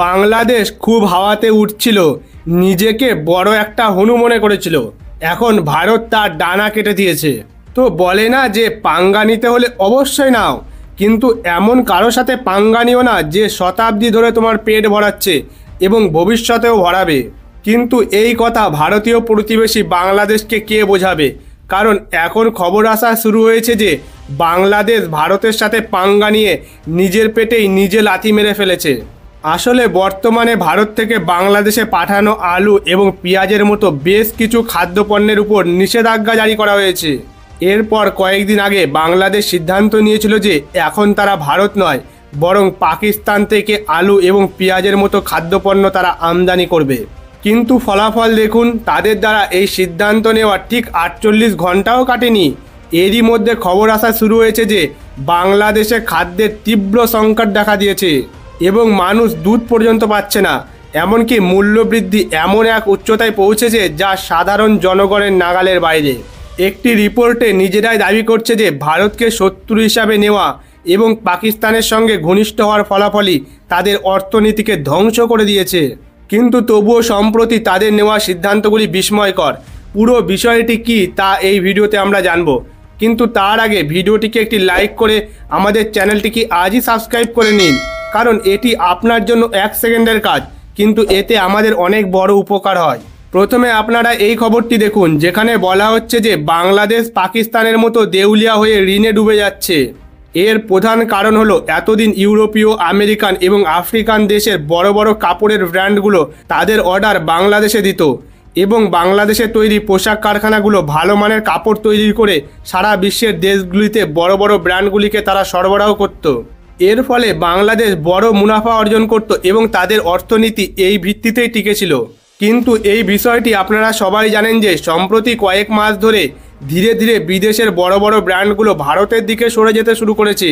বাংলাদেশ খুব হাওয়াতে উঠছিল, নিজেকে বড় একটা হনু মনে করেছিল। এখন ভারত তার ডানা কেটে দিয়েছে। তো বলে না যে পাঙ্গা নিতে হলে অবশ্যই নাও, কিন্তু এমন কারোর সাথে পাঙ্গা নিও না যে শতাব্দী ধরে তোমার পেট ভরাচ্ছে এবং ভবিষ্যতেও ভরাবে। কিন্তু এই কথা ভারতীয় প্রতিবেশী বাংলাদেশকে কে বোঝাবে? কারণ এখন খবর আসা শুরু হয়েছে যে বাংলাদেশ ভারতের সাথে পাঙ্গা নিয়ে নিজের পেটেই নিজে লাথি মেরে ফেলেছে। আসলে বর্তমানে ভারত থেকে বাংলাদেশে পাঠানো আলু এবং পেঁয়াজের মতো বেশ কিছু খাদ্যপণ্যের উপর নিষেধাজ্ঞা জারি করা হয়েছে। এরপর কয়েকদিন আগে বাংলাদেশ সিদ্ধান্ত নিয়েছিল যে এখন তারা ভারত নয়, বরং পাকিস্তান থেকে আলু এবং পেঁয়াজের মতো খাদ্যপণ্য তারা আমদানি করবে। কিন্তু ফলাফল দেখুন, তাদের দ্বারা এই সিদ্ধান্ত নেওয়া ঠিক 48 ঘন্টাও কাটেনি, এরই মধ্যে খবর আসা শুরু হয়েছে যে বাংলাদেশে খাদ্যের তীব্র সংকট দেখা দিয়েছে এবং মানুষ দুধ পর্যন্ত পাচ্ছে না। এমনকি মূল্যবৃদ্ধি এমন এক উচ্চতায় পৌঁছেছে যা সাধারণ জনগণের নাগালের বাইরে। একটি রিপোর্টে নিজেরাই দাবি করছে যে ভারতকে শত্রু হিসাবে নেওয়া এবং পাকিস্তানের সঙ্গে ঘনিষ্ঠ হওয়ার ফলাফলই তাদের অর্থনীতিকে ধ্বংস করে দিয়েছে। কিন্তু তবুও সম্প্রতি তাদের নেওয়া সিদ্ধান্তগুলি বিস্ময়কর। পুরো বিষয়টি কি তা এই ভিডিওতে আমরা জানব। কিন্তু তার আগে ভিডিওটিকে একটি লাইক করে আমাদের চ্যানেলটিকে আজই সাবস্ক্রাইব করে নিন, কারণ এটি আপনার জন্য 1 সেকেন্ডের কাজ, কিন্তু এতে আমাদের অনেক বড় উপকার হয়। প্রথমে আপনারা এই খবরটি দেখুন, যেখানে বলা হচ্ছে যে বাংলাদেশ পাকিস্তানের মতো দেউলিয়া হয়ে ঋণে ডুবে যাচ্ছে। এর প্রধান কারণ হলো এতদিন ইউরোপীয়, আমেরিকান এবং আফ্রিকান দেশের বড় বড় কাপড়ের ব্র্যান্ডগুলো তাদের অর্ডার বাংলাদেশে দিত এবং বাংলাদেশে তৈরি পোশাক কারখানাগুলো ভালো মানের কাপড় তৈরি করে সারা বিশ্বের দেশগুলিতে বড় বড় ব্র্যান্ডগুলিকে তারা সরবরাহ করত। এর ফলে বাংলাদেশ বড় মুনাফা অর্জন করত এবং তাদের অর্থনীতি এই ভিত্তিতেই টিকেছিল। কিন্তু এই বিষয়টি আপনারা সবাই জানেন যে সম্প্রতি কয়েক মাস ধরে ধীরে ধীরে বিদেশের বড় বড় ব্র্যান্ডগুলো ভারতের দিকে সরে যেতে শুরু করেছে,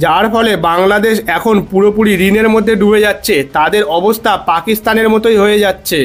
যার ফলে বাংলাদেশ এখন পুরোপুরি ঋণের মধ্যে ডুবে যাচ্ছে। তাদের অবস্থা পাকিস্তানের মতোই হয়ে যাচ্ছে।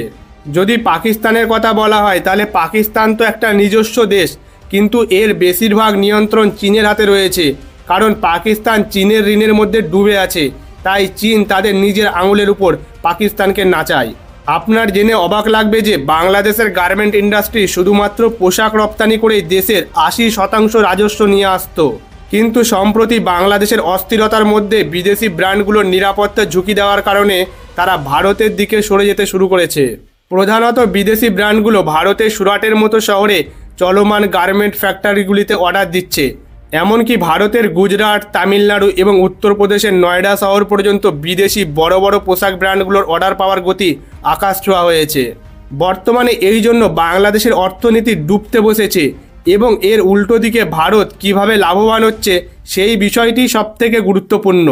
যদি পাকিস্তানের কথা বলা হয় তাহলে পাকিস্তান তো একটা নিজস্ব দেশ, কিন্তু এর বেশিরভাগ নিয়ন্ত্রণ চীনের হাতে রয়েছে। কারণ পাকিস্তান চীনের ঋণের মধ্যে ডুবে আছে, তাই চীন তাদের নিজের আঙুলের উপর পাকিস্তানকে নাচায়। আপনার জেনে অবাক লাগবে যে বাংলাদেশের গার্মেন্ট ইন্ডাস্ট্রি শুধুমাত্র পোশাক রপ্তানি করেই দেশের 80% রাজস্ব নিয়ে আসতো। কিন্তু সম্প্রতি বাংলাদেশের অস্থিরতার মধ্যে বিদেশি ব্র্যান্ডগুলোর নিরাপত্তার ঝুঁকি দেওয়ার কারণে তারা ভারতের দিকে সরে যেতে শুরু করেছে। প্রধানত বিদেশি ব্র্যান্ডগুলো ভারতের সুরাটের মতো শহরে চলমান গার্মেন্ট ফ্যাক্টরিগুলিতে অর্ডার দিচ্ছে। এমনকি ভারতের গুজরাট, তামিলনাড়ু এবং উত্তরপ্রদেশের নয়ডা শহর পর্যন্ত বিদেশি বড় বড় পোশাক ব্র্যান্ডগুলোর অর্ডার পাওয়ার গতি আকাশ ছোঁয়া হয়েছে। বর্তমানে এই জন্য বাংলাদেশের অর্থনীতি ডুবতে বসেছে এবং এর উল্টো দিকে ভারত কিভাবে লাভবান হচ্ছে সেই বিষয়টি সবথেকে গুরুত্বপূর্ণ।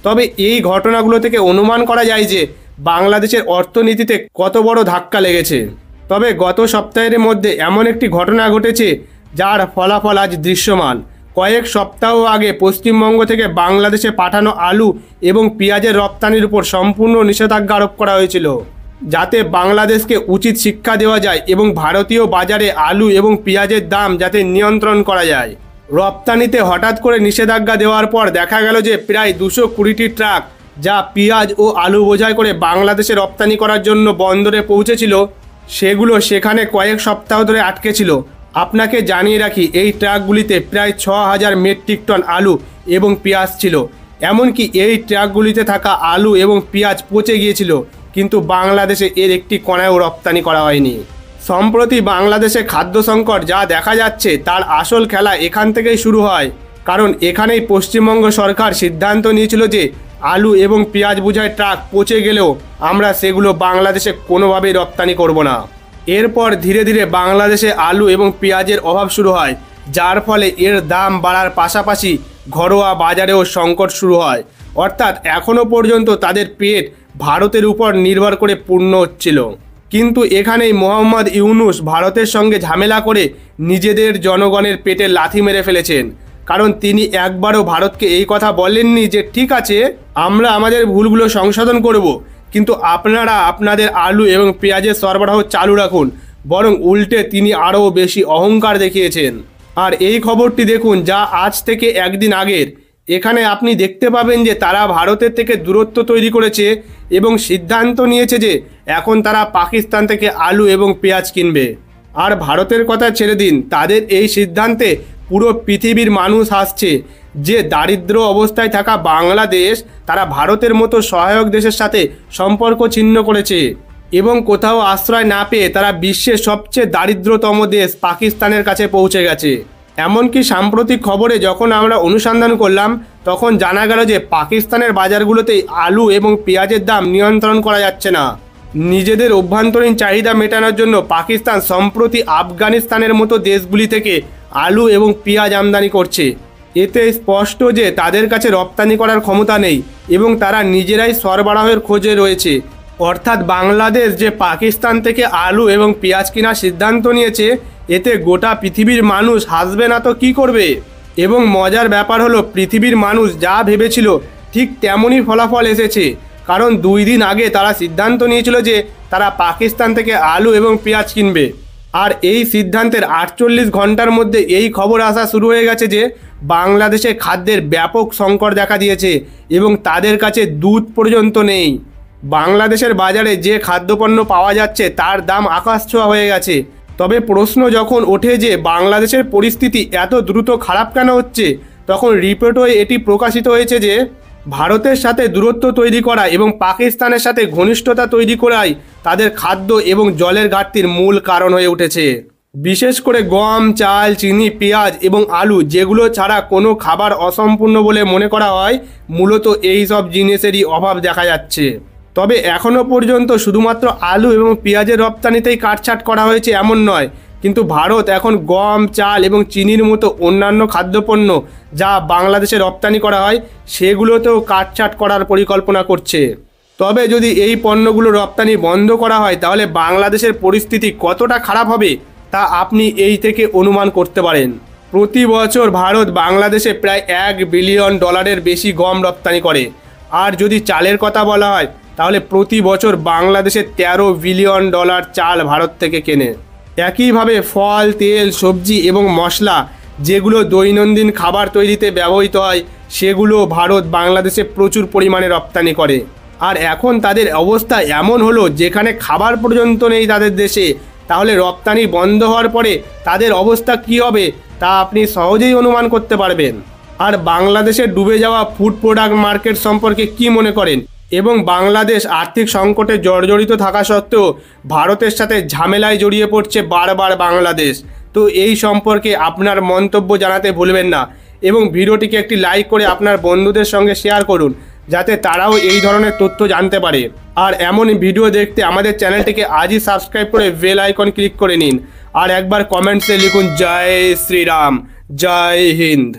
তবে এই ঘটনাগুলো থেকে অনুমান করা যায় যে বাংলাদেশের অর্থনীতিতে কত বড় ধাক্কা লেগেছে। তবে গত সপ্তাহের মধ্যে এমন একটি ঘটনা ঘটেছে যার ফলাফল আজ দৃশ্যমান। কয়েক সপ্তাহ আগে পশ্চিমবঙ্গ থেকে বাংলাদেশে পাঠানো আলু এবং পেঁয়াজের রপ্তানির উপর সম্পূর্ণ নিষেধাজ্ঞা আরোপ করা হয়েছিল, যাতে বাংলাদেশকে উচিত শিক্ষা দেওয়া যায় এবং ভারতীয় বাজারে আলু এবং পেঁয়াজের দাম যাতে নিয়ন্ত্রণ করা যায়। রপ্তানিতে হঠাৎ করে নিষেধাজ্ঞা দেওয়ার পর দেখা গেল যে প্রায় 220টি ট্রাক যা পেঁয়াজ ও আলু বোঝাই করে বাংলাদেশে রপ্তানি করার জন্য বন্দরে পৌঁছেছিল, সেগুলো সেখানে কয়েক সপ্তাহ ধরে আটকে ছিল। আপনাকে জানিয়ে রাখি, এই ট্রাকগুলিতে প্রায় 6000 মেট্রিক টন আলু এবং পেঁয়াজ ছিল। এমনকি এই ট্রাকগুলিতে থাকা আলু এবং পেঁয়াজ পচে গিয়েছিল, কিন্তু বাংলাদেশে এর একটি কণাও রপ্তানি করা হয়নি। সম্প্রতি বাংলাদেশে খাদ্য সংকট যা দেখা যাচ্ছে তার আসল খেলা এখান থেকেই শুরু হয়। কারণ এখানেই পশ্চিমবঙ্গ সরকার সিদ্ধান্ত নিয়েছিল যে আলু এবং পেঁয়াজ বোঝাই ট্রাক পচে গেলেও আমরা সেগুলো বাংলাদেশে কোনোভাবেই রপ্তানি করব না। এরপর ধীরে ধীরে বাংলাদেশে আলু এবং পেঁয়াজের অভাব শুরু হয়, যার ফলে এর দাম বাড়ার পাশাপাশি ঘরোয়া বাজারেও সংকট শুরু হয়। অর্থাৎ এখনও পর্যন্ত তাদের পেট ভারতের উপর নির্ভর করে পূর্ণ হচ্ছিল। কিন্তু এখানেই মোহাম্মদ ইউনুস ভারতের সঙ্গে ঝামেলা করে নিজেদের জনগণের পেটে লাথি মেরে ফেলেছেন। কারণ তিনি একবারও ভারতকে এই কথা বলেননি যে ঠিক আছে, আমরা আমাদের ভুলগুলো সংশোধন করব, কিন্তু আপনারা আপনাদের আলু এবং পেঁয়াজের সরবরাহ চালু রাখুন। বরং উল্টে তিনি আরও বেশি অহংকার দেখিয়েছেন। আর এই খবরটি দেখুন, যা আজ থেকে একদিন আগের। এখানে আপনি দেখতে পাবেন যে তারা ভারতের থেকে দূরত্ব তৈরি করেছে এবং সিদ্ধান্ত নিয়েছে যে এখন তারা পাকিস্তান থেকে আলু এবং পেঁয়াজ কিনবে। আর ভারতের কথা ছেড়ে দিন, তাদের এই সিদ্ধান্তে পুরো পৃথিবীর মানুষ হাসছে। যে দারিদ্র অবস্থায় থাকা বাংলাদেশ, তারা ভারতের মতো সহায়ক দেশের সাথে সম্পর্ক ছিন্ন করেছে এবং কোথাও আশ্রয় না পেয়ে তারা বিশ্বের সবচেয়ে দারিদ্রতম দেশ পাকিস্তানের কাছে পৌঁছে গেছে। এমনকি সাম্প্রতিক খবরে যখন আমরা অনুসন্ধান করলাম, তখন জানা গেল যে পাকিস্তানের বাজারগুলোতেই আলু এবং পেঁয়াজের দাম নিয়ন্ত্রণ করা যাচ্ছে না। নিজেদের অভ্যন্তরীণ চাহিদা মেটানোর জন্য পাকিস্তান সম্প্রতি আফগানিস্তানের মতো দেশগুলি থেকে আলু এবং পেঁয়াজ আমদানি করছে। এতে স্পষ্ট যে তাদের কাছে রপ্তানি করার ক্ষমতা নেই এবং তারা নিজেরাই সরবরাহের খোঁজে রয়েছে। অর্থাৎ বাংলাদেশ যে পাকিস্তান থেকে আলু এবং পেঁয়াজ কেনার সিদ্ধান্ত নিয়েছে, এতে গোটা পৃথিবীর মানুষ হাসবে না তো কী করবে। এবং মজার ব্যাপার হলো, পৃথিবীর মানুষ যা ভেবেছিল ঠিক তেমনই ফলাফল এসেছে। কারণ 2 দিন আগে তারা সিদ্ধান্ত নিয়েছিল যে তারা পাকিস্তান থেকে আলু এবং পেঁয়াজ কিনবে। আর এই সিদ্ধান্তের 48 ঘন্টার মধ্যে এই খবর আসা শুরু হয়ে গেছে যে বাংলাদেশে খাদ্যের ব্যাপক সংকট দেখা দিয়েছে এবং তাদের কাছে দুধ পর্যন্ত নেই। বাংলাদেশের বাজারে যে খাদ্যপণ্য পাওয়া যাচ্ছে তার দাম আকাশ ছোঁয়া হয়ে গেছে। তবে প্রশ্ন যখন ওঠে যে বাংলাদেশের পরিস্থিতি এত দ্রুত খারাপ কেন হচ্ছে, তখন রিপোর্টে এটি প্রকাশিত হয়েছে যে ভারতের সাথে দূরত্ব তৈরি করা এবং পাকিস্তানের সাথে ঘনিষ্ঠতা তৈরি করাই তাদের খাদ্য এবং জলের ঘাটতির মূল কারণ হয়ে উঠেছে। বিশেষ করে গম, চাল, চিনি, পেঁয়াজ এবং আলু, যেগুলো ছাড়া কোনো খাবার অসম্পূর্ণ বলে মনে করা হয়, মূলত এই সব জিনিসেরই অভাব দেখা যাচ্ছে। তবে এখনও পর্যন্ত শুধুমাত্র আলু এবং পেঁয়াজের রপ্তানিতেই কাটছাট করা হয়েছে এমন নয়, কিন্তু ভারত এখন গম, চাল এবং চিনির মতো অন্যান্য খাদ্যপণ্য যা বাংলাদেশে রপ্তানি করা হয় সেগুলোতেও কাটছাট করার পরিকল্পনা করছে। তবে যদি এই পণ্যগুলো রপ্তানি বন্ধ করা হয়, তাহলে বাংলাদেশের পরিস্থিতি কতটা খারাপ হবে তা আপনি এই থেকে অনুমান করতে পারেন। প্রতি বছর ভারত বাংলাদেশে প্রায় $1 বিলিয়ন বেশি গম রপ্তানি করে। আর যদি চালের কথা বলা হয়, তাহলে প্রতি বছর বাংলাদেশে $13 বিলিয়ন চাল ভারত থেকে কেনে। একইভাবে ফল, তেল, সবজি এবং মশলা, যেগুলো দৈনন্দিন খাবার তৈরিতে ব্যবহৃত হয়, সেগুলো ভারত বাংলাদেশে প্রচুর পরিমাণে রপ্তানি করে। আর এখন তাদের অবস্থা এমন হলো, যেখানে খাবার পর্যন্ত নেই তাদের দেশে, তাহলে রপ্তানি বন্ধ হওয়ার পরে তাদের অবস্থা কী হবে তা আপনি সহজেই অনুমান করতে পারবেন। আর বাংলাদেশের ডুবে যাওয়া ফুড প্রোডাক্ট মার্কেট সম্পর্কে কি মনে করেন? এবং বাংলাদেশ আর্থিক সংকটে জর্জরিত থাকা সত্ত্বেও ভারতের সাথে ঝামেলায় জড়িয়ে পড়ছে বারবার বাংলাদেশ। তো এই সম্পর্কে আপনার মন্তব্য জানাতে ভুলবেন না এবং ভিডিওটিকে একটি লাইক করে আপনার বন্ধুদের সঙ্গে শেয়ার করুন, যাতে তারাও এই ধরনের তথ্য জানতে পারে। আর এমন ভিডিও দেখতে আমাদের চ্যানেলটিকে আজই সাবস্ক্রাইব করে বেল আইকন ক্লিক করে নিন। আর একবার কমেন্টসে লিখুন জয় শ্রীরাম, জয় হিন্দ।